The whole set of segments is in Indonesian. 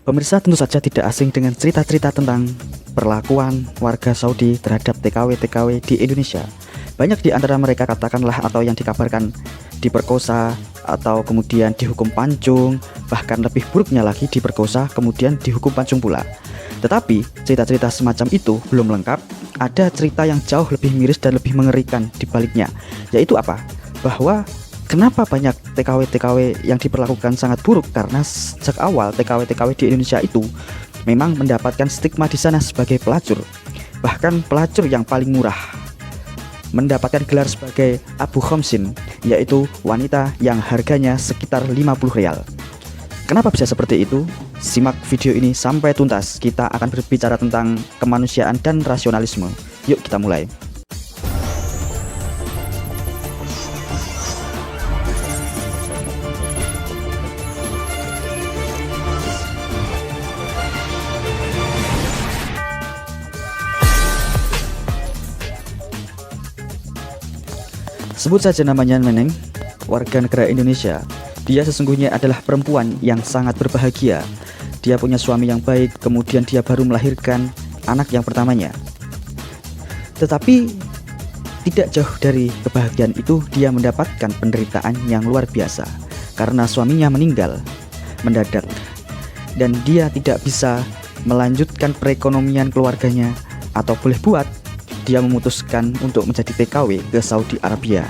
Pemirsa tentu saja tidak asing dengan cerita-cerita tentang perlakuan warga Saudi terhadap TKW-TKW di Indonesia. Banyak di antara mereka katakanlah atau yang dikabarkan diperkosa atau kemudian dihukum pancung, bahkan lebih buruknya lagi diperkosa kemudian dihukum pancung pula. Tetapi cerita-cerita semacam itu belum lengkap, ada cerita yang jauh lebih miris dan lebih mengerikan di baliknya, yaitu apa? Bahwa kenapa banyak TKW-TKW yang diperlakukan sangat buruk? Karena sejak awal TKW-TKW di Indonesia itu memang mendapatkan stigma di sana sebagai pelacur. Bahkan pelacur yang paling murah mendapatkan gelar sebagai Abu Khamsin, yaitu wanita yang harganya sekitar 50 real. Kenapa bisa seperti itu? Simak video ini sampai tuntas. Kita akan berbicara tentang kemanusiaan dan rasionalisme. Yuk kita mulai. Sebut saja namanya Neneng, warga negara Indonesia. Dia sesungguhnya adalah perempuan yang sangat berbahagia. Dia punya suami yang baik, kemudian dia baru melahirkan anak yang pertamanya. Tetapi tidak jauh dari kebahagiaan itu, dia mendapatkan penderitaan yang luar biasa karena suaminya meninggal mendadak dan dia tidak bisa melanjutkan perekonomian keluarganya, atau boleh buat dia memutuskan untuk menjadi TKW ke Saudi Arabia.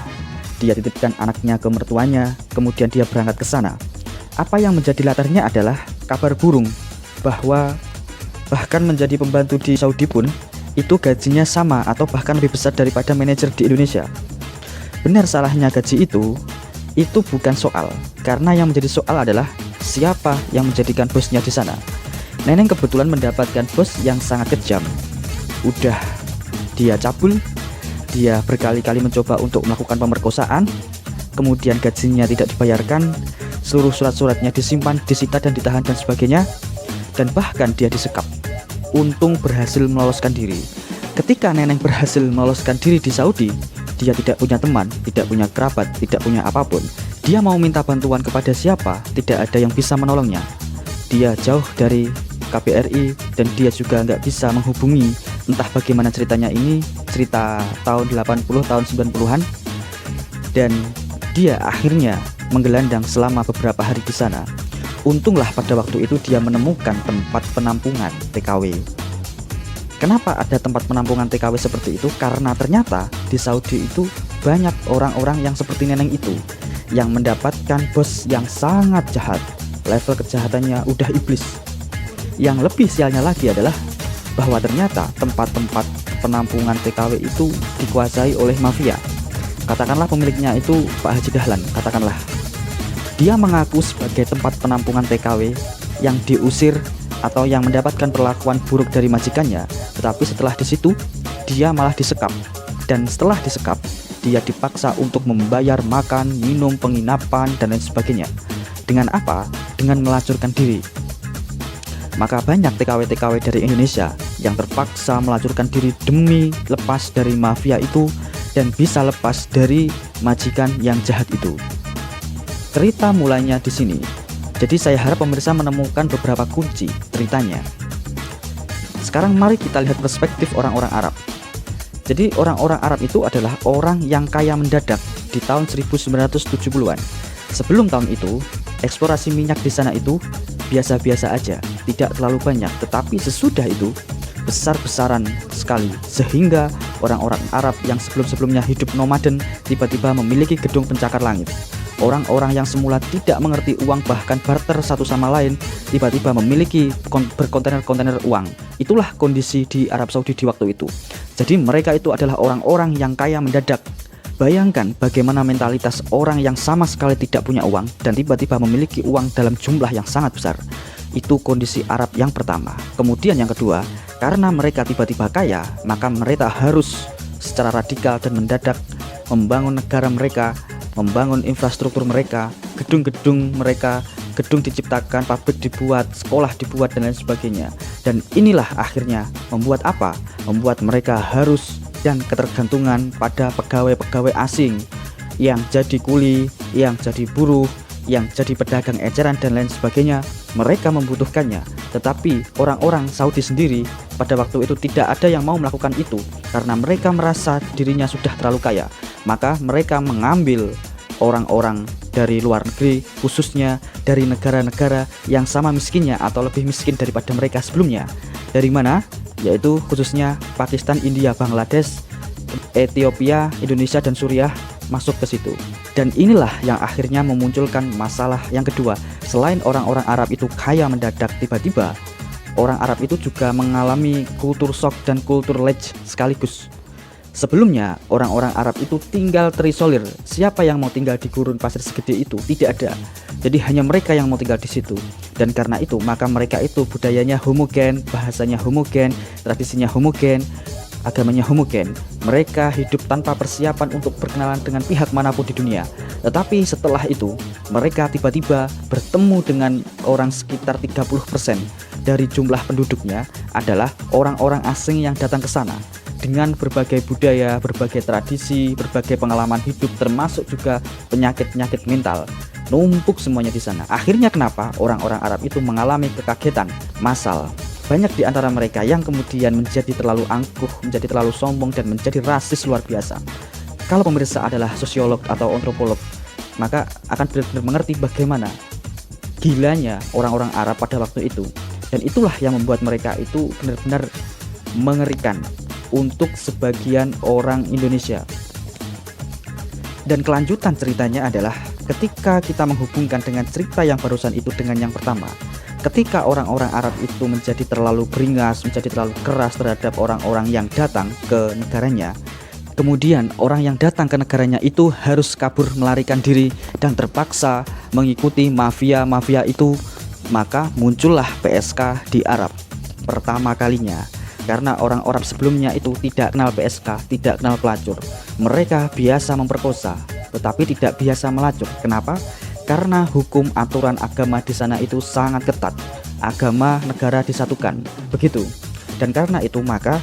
Dia titipkan anaknya ke mertuanya, kemudian dia berangkat ke sana. Apa yang menjadi latarnya adalah kabar burung bahwa bahkan menjadi pembantu di Saudi pun itu gajinya sama atau bahkan lebih besar daripada manajer di Indonesia. Benar salahnya gaji itu bukan soal, karena yang menjadi soal adalah siapa yang menjadikan bosnya di sana. Neneng kebetulan mendapatkan bos yang sangat kejam. Udah dia cabul, dia berkali-kali mencoba untuk melakukan pemerkosaan, kemudian gajinya tidak dibayarkan, seluruh surat-suratnya disimpan, disita dan ditahan dan sebagainya, dan bahkan dia disekap. Untung berhasil meloloskan diri. Ketika Neneng berhasil meloloskan diri di Saudi, dia tidak punya teman, tidak punya kerabat, tidak punya apapun. Dia mau minta bantuan kepada siapa, tidak ada yang bisa menolongnya. Dia jauh dari KBRI dan dia juga nggak bisa menghubungi, entah bagaimana ceritanya, ini cerita tahun 80, tahun 90-an. Dan dia akhirnya menggelandang selama beberapa hari di sana. Untunglah pada waktu itu dia menemukan tempat penampungan TKW. Kenapa ada tempat penampungan TKW seperti itu? Karena ternyata di Saudi itu banyak orang-orang yang seperti Neneng itu, yang mendapatkan bos yang sangat jahat. Level kejahatannya udah iblis. Yang lebih sialnya lagi adalah bahwa ternyata tempat-tempat penampungan TKW itu dikuasai oleh mafia. Katakanlah pemiliknya itu Pak Haji Dahlan, katakanlah. Dia mengaku sebagai tempat penampungan TKW yang diusir atau yang mendapatkan perlakuan buruk dari majikannya, tetapi setelah di situ dia malah disekap. Dan setelah disekap, dia dipaksa untuk membayar makan, minum, penginapan dan lain sebagainya. Dengan apa? Dengan melacurkan diri. Maka banyak TKW-TKW dari Indonesia yang terpaksa melacurkan diri demi lepas dari mafia itu dan bisa lepas dari majikan yang jahat itu. Cerita mulainya di sini. Jadi saya harap pemirsa menemukan beberapa kunci ceritanya. Sekarang mari kita lihat perspektif orang-orang Arab. Jadi orang-orang Arab itu adalah orang yang kaya mendadak di tahun 1970-an. Sebelum tahun itu, eksplorasi minyak di sana itu biasa-biasa aja, tidak terlalu banyak. Tetapi sesudah itu besar-besaran sekali, sehingga orang-orang Arab yang sebelum-sebelumnya hidup nomaden tiba-tiba memiliki gedung pencakar langit. Orang-orang yang semula tidak mengerti uang, bahkan barter satu sama lain, tiba-tiba memiliki berkontainer-kontainer uang. Itulah kondisi di Arab Saudi di waktu itu. Jadi mereka itu adalah orang-orang yang kaya mendadak. Bayangkan bagaimana mentalitas orang yang sama sekali tidak punya uang dan tiba-tiba memiliki uang dalam jumlah yang sangat besar. Itu kondisi Arab yang pertama. Kemudian yang kedua, karena mereka tiba-tiba kaya, maka mereka harus secara radikal dan mendadak membangun negara mereka, membangun infrastruktur mereka, gedung-gedung mereka, gedung diciptakan, pabrik dibuat, sekolah dibuat dan lain sebagainya. Dan inilah akhirnya membuat apa? Membuat mereka harus dan ketergantungan pada pegawai-pegawai asing yang jadi kuli, yang jadi buruh, yang jadi pedagang eceran dan lain sebagainya. mereka membutuhkannya. Tetapi orang-orang Saudi sendiri pada waktu itu tidak ada yang mau melakukan itu karena mereka merasa dirinya sudah terlalu kaya. Maka mereka mengambil orang-orang dari luar negeri, khususnya dari negara-negara yang sama miskinnya atau lebih miskin daripada mereka sebelumnya. Dari mana? Yaitu khususnya Pakistan, India, Bangladesh, Ethiopia, Indonesia, dan Suriah masuk ke situ. Dan inilah yang akhirnya memunculkan masalah yang kedua. Selain orang-orang Arab itu kaya mendadak tiba-tiba, orang Arab itu juga mengalami kultur shock dan kultur ledge sekaligus. Sebelumnya orang-orang Arab itu tinggal terisolir. Siapa yang mau tinggal di gurun pasir segede itu? Tidak ada. Jadi hanya mereka yang mau tinggal di situ. Dan karena itu maka mereka itu budayanya homogen, bahasanya homogen, tradisinya homogen, agamanya homogen. Mereka hidup tanpa persiapan untuk berkenalan dengan pihak manapun di dunia. Tetapi setelah itu mereka tiba-tiba bertemu dengan orang sekitar 30% dari jumlah penduduknya adalah orang-orang asing yang datang ke sana dengan berbagai budaya, berbagai tradisi, berbagai pengalaman hidup, termasuk juga penyakit-penyakit mental. Numpuk semuanya di sana. Akhirnya kenapa orang-orang Arab itu mengalami kekagetan massal? Banyak di antara mereka yang kemudian menjadi terlalu angkuh, menjadi terlalu sombong, dan menjadi rasis luar biasa. Kalau pemirsa adalah sosiolog atau antropolog, maka akan benar-benar mengerti bagaimana gilanya orang-orang Arab pada waktu itu. Dan itulah yang membuat mereka itu benar-benar mengerikan untuk sebagian orang Indonesia. Dan kelanjutan ceritanya adalah ketika kita menghubungkan dengan cerita yang barusan itu dengan yang pertama, ketika orang-orang Arab itu menjadi terlalu beringas, menjadi terlalu keras terhadap orang-orang yang datang ke negaranya, kemudian orang yang datang ke negaranya itu harus kabur melarikan diri dan terpaksa mengikuti mafia-mafia itu, maka muncullah PSK di Arab pertama kalinya. Karena orang Arab sebelumnya itu tidak kenal PSK, tidak kenal pelacur. Mereka biasa memperkosa, tetapi tidak biasa melacur. Kenapa? Karena hukum aturan agama di sana itu sangat ketat. Agama negara disatukan, begitu. Dan karena itu maka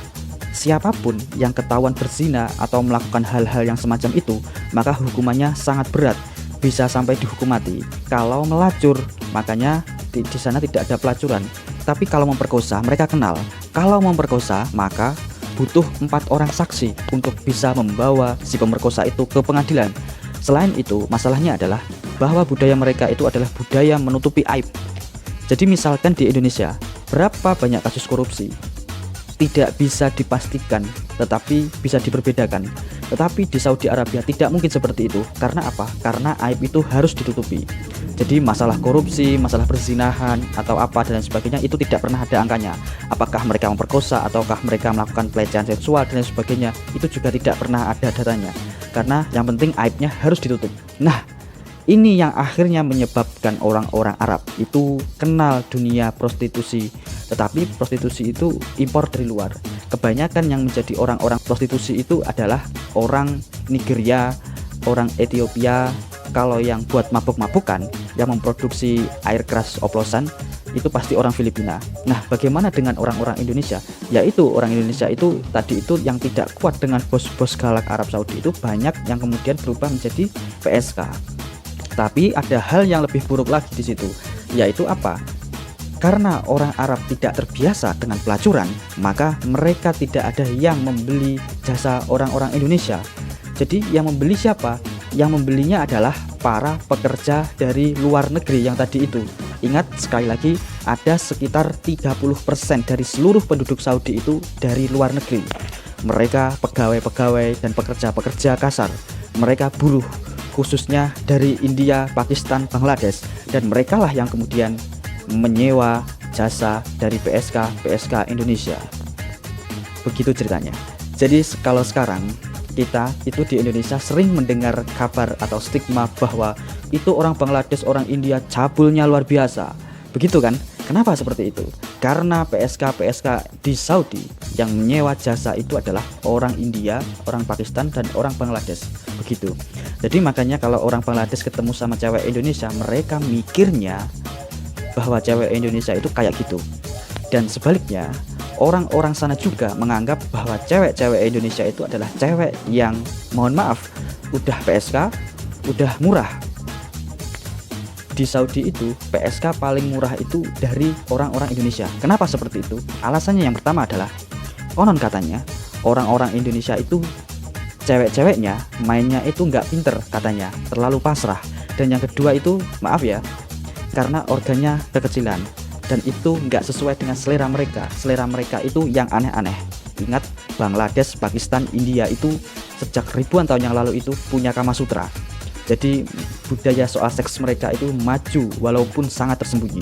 siapapun yang ketahuan berzina atau melakukan hal-hal yang semacam itu, maka hukumannya sangat berat, bisa sampai dihukum mati. Kalau melacur, makanya di sana tidak ada pelacuran. Tapi kalau memperkosa, mereka kenal. Kalau memperkosa, maka butuh 4 orang saksi untuk bisa membawa si pemerkosa itu ke pengadilan. Selain itu, masalahnya adalah bahwa budaya mereka itu adalah budaya menutupi aib. Jadi misalkan di Indonesia, berapa banyak kasus korupsi? Tidak bisa dipastikan, tetapi bisa diperbedakan. Tetapi di Saudi Arabia tidak mungkin seperti itu. Karena apa? Karena aib itu harus ditutupi. Jadi masalah korupsi, masalah perzinahan atau apa dan sebagainya itu tidak pernah ada angkanya. Apakah mereka memperkosa ataukah mereka melakukan pelecehan seksual dan sebagainya, itu juga tidak pernah ada datanya. Karena yang penting aibnya harus ditutup. Nah, ini yang akhirnya menyebabkan orang-orang Arab itu kenal dunia prostitusi. Tetapi prostitusi itu impor dari luar. Kebanyakan yang menjadi orang-orang prostitusi itu adalah orang Nigeria, orang Ethiopia. Kalau yang buat mabuk-mabukan, yang memproduksi air keras oplosan, itu pasti orang Filipina. Nah, bagaimana dengan orang-orang Indonesia? Yaitu orang Indonesia itu tadi itu yang tidak kuat dengan bos-bos galak Arab Saudi itu banyak yang kemudian berubah menjadi PSK. Tapi ada hal yang lebih buruk lagi di situ, yaitu apa? Karena orang Arab tidak terbiasa dengan pelacuran, maka mereka tidak ada yang membeli jasa orang-orang Indonesia. Jadi yang membeli siapa? Yang membelinya adalah para pekerja dari luar negeri yang tadi itu. Ingat sekali lagi, ada sekitar 30% dari seluruh penduduk Saudi itu dari luar negeri. Mereka pegawai-pegawai dan pekerja-pekerja kasar. Mereka buruh, khususnya dari India, Pakistan, Bangladesh. Dan merekalah yang kemudian menyewa jasa dari PSK Indonesia. Begitu ceritanya. Jadi kalau sekarang kita itu di Indonesia sering mendengar kabar atau stigma bahwa itu orang Bangladesh, orang India cabulnya luar biasa. Begitu kan? Kenapa seperti itu? Karena PSK di Saudi yang menyewa jasa itu adalah orang India, orang Pakistan, dan orang Bangladesh. Begitu. Jadi makanya kalau orang Bangladesh ketemu sama cewek Indonesia, mereka mikirnya bahwa cewek Indonesia itu kayak gitu. Dan sebaliknya, orang-orang sana juga menganggap bahwa cewek-cewek Indonesia itu adalah cewek yang, mohon maaf, udah PSK, udah murah. di Saudi itu PSK paling murah itu dari orang-orang Indonesia. Kenapa seperti itu? Alasannya yang pertama adalah konon katanya orang-orang Indonesia itu cewek-ceweknya mainnya itu nggak pinter katanya, terlalu pasrah. Dan yang kedua itu maaf ya, karena organnya kekecilan dan itu nggak sesuai dengan selera mereka. Selera mereka itu yang aneh-aneh. Ingat, Bangladesh, Pakistan, India itu sejak ribuan tahun yang lalu itu punya Kama Sutra. Jadi budaya soal seks mereka itu maju walaupun sangat tersembunyi.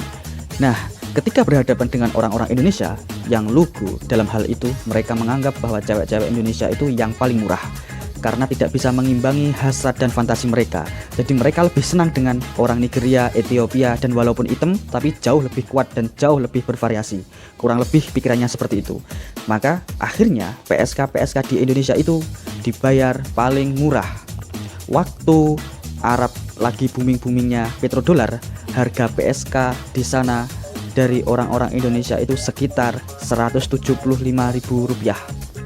Nah, ketika berhadapan dengan orang-orang Indonesia yang lugu dalam hal itu, mereka menganggap bahwa cewek-cewek Indonesia itu yang paling murah karena tidak bisa mengimbangi hasrat dan fantasi mereka. Jadi mereka lebih senang dengan orang Nigeria, Ethiopia, dan walaupun hitam tapi jauh lebih kuat dan jauh lebih bervariasi. Kurang lebih pikirannya seperti itu. Maka akhirnya PSK di Indonesia itu dibayar paling murah. Waktu Arab lagi booming-boomingnya petrodolar, harga PSK di sana dari orang-orang Indonesia itu sekitar Rp175.000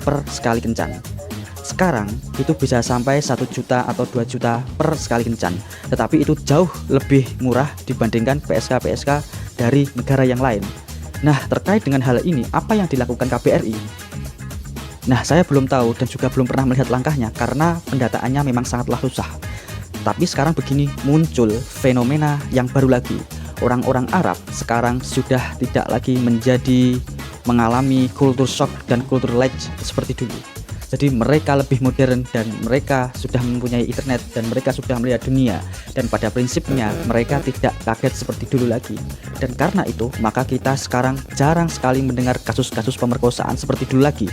per sekali kencan. Sekarang itu bisa sampai 1 juta atau 2 juta per sekali kencan. Tetapi itu jauh lebih murah dibandingkan PSK dari negara yang lain. Nah, terkait dengan hal ini, apa yang dilakukan KBRI? Nah, saya belum tahu dan juga belum pernah melihat langkahnya karena pendataannya memang sangatlah susah. Tapi sekarang begini, muncul fenomena yang baru lagi. Orang-orang Arab sekarang sudah tidak lagi mengalami kultur shock dan kultur lag seperti dulu. Jadi mereka lebih modern dan mereka sudah mempunyai internet dan mereka sudah melihat dunia. Dan pada prinsipnya mereka tidak kaget seperti dulu lagi. Dan karena itu maka kita sekarang jarang sekali mendengar kasus-kasus pemerkosaan seperti dulu lagi.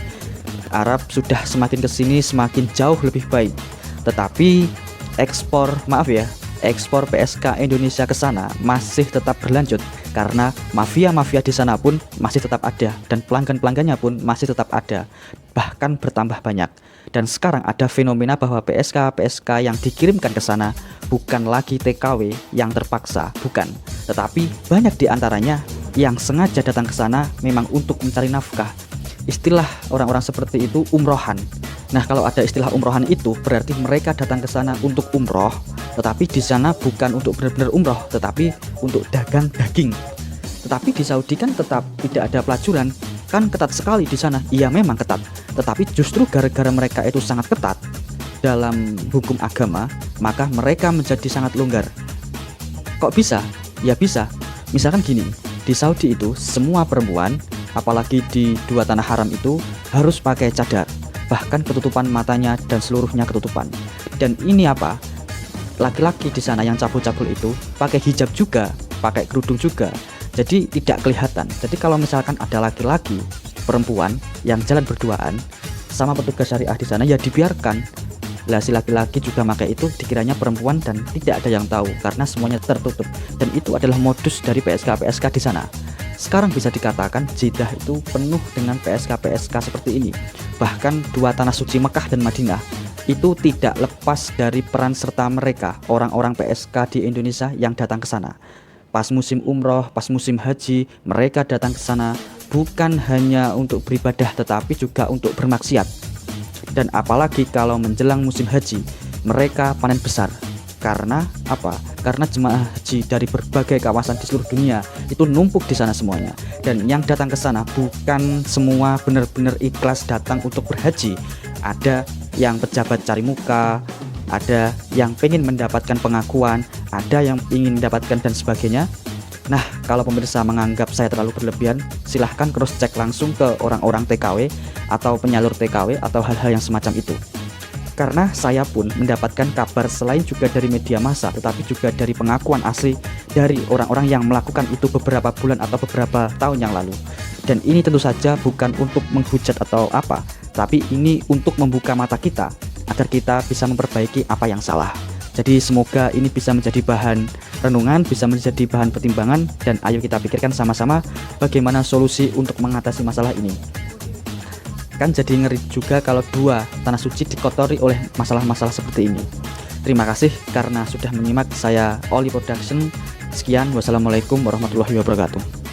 Arab sudah semakin kesini semakin jauh lebih baik. Tetapi ekspor PSK Indonesia ke sana masih tetap berlanjut karena mafia-mafia di sana pun masih tetap ada dan pelanggan-pelanggannya pun masih tetap ada, bahkan bertambah banyak. Dan sekarang ada fenomena bahwa PSK yang dikirimkan ke sana bukan lagi TKW yang terpaksa, bukan, tetapi banyak di antaranya yang sengaja datang ke sana memang untuk mencari nafkah. Istilah orang-orang seperti itu umrohan. Nah, kalau ada istilah umrohan itu berarti mereka datang ke sana untuk umroh, tetapi di sana bukan untuk benar-benar umroh, tetapi untuk dagang daging. Tetapi di Saudi kan tetap tidak ada pelacuran, kan ketat sekali di sana. Iya memang ketat, tetapi justru gara-gara mereka itu sangat ketat dalam hukum agama, maka mereka menjadi sangat longgar. Kok bisa? Ya bisa. Misalkan gini, di Saudi itu semua perempuan, apalagi di 2 tanah haram itu harus pakai cadar, bahkan ketutupan matanya dan seluruhnya ketutupan. Dan ini apa? Laki-laki di sana yang cabul-cabul itu pakai hijab juga, pakai kerudung juga. Jadi tidak kelihatan. Jadi kalau misalkan ada laki-laki, perempuan yang jalan berduaan sama petugas syariah di sana ya dibiarkan. Lah si laki-laki juga pakai itu dikiranya perempuan dan tidak ada yang tahu karena semuanya tertutup. Dan itu adalah modus dari PSK di sana. Sekarang bisa dikatakan Jeddah itu penuh dengan PSK seperti ini. Bahkan 2 tanah suci Mekah dan Madinah itu tidak lepas dari peran serta mereka, orang-orang PSK di Indonesia yang datang ke sana. Pas musim umroh, pas musim haji, mereka datang ke sana bukan hanya untuk beribadah tetapi juga untuk bermaksiat. Dan apalagi kalau menjelang musim haji, mereka panen besar. Karena apa? Karena jemaah haji dari berbagai kawasan di seluruh dunia itu numpuk di sana semuanya. Dan yang datang ke sana bukan semua benar-benar ikhlas datang untuk berhaji. Ada yang pejabat cari muka, ada yang pengen mendapatkan pengakuan, ada yang ingin mendapatkan dan sebagainya. Nah, kalau pemirsa menganggap saya terlalu berlebihan, silahkan cross check langsung ke orang-orang TKW atau penyalur TKW atau hal-hal yang semacam itu. Karena saya pun mendapatkan kabar selain juga dari media massa, tetapi juga dari pengakuan asli dari orang-orang yang melakukan itu beberapa bulan atau beberapa tahun yang lalu. Dan ini tentu saja bukan untuk menghujat atau apa, tapi ini untuk membuka mata kita agar kita bisa memperbaiki apa yang salah. Jadi semoga ini bisa menjadi bahan renungan, bisa menjadi bahan pertimbangan, dan ayo kita pikirkan sama-sama bagaimana solusi untuk mengatasi masalah ini. Kan jadi ngeri juga kalau 2 tanah suci dikotori oleh masalah-masalah seperti ini. Terima kasih karena sudah menyimak. Saya Oli Production. Sekian, wassalamualaikum warahmatullahi wabarakatuh.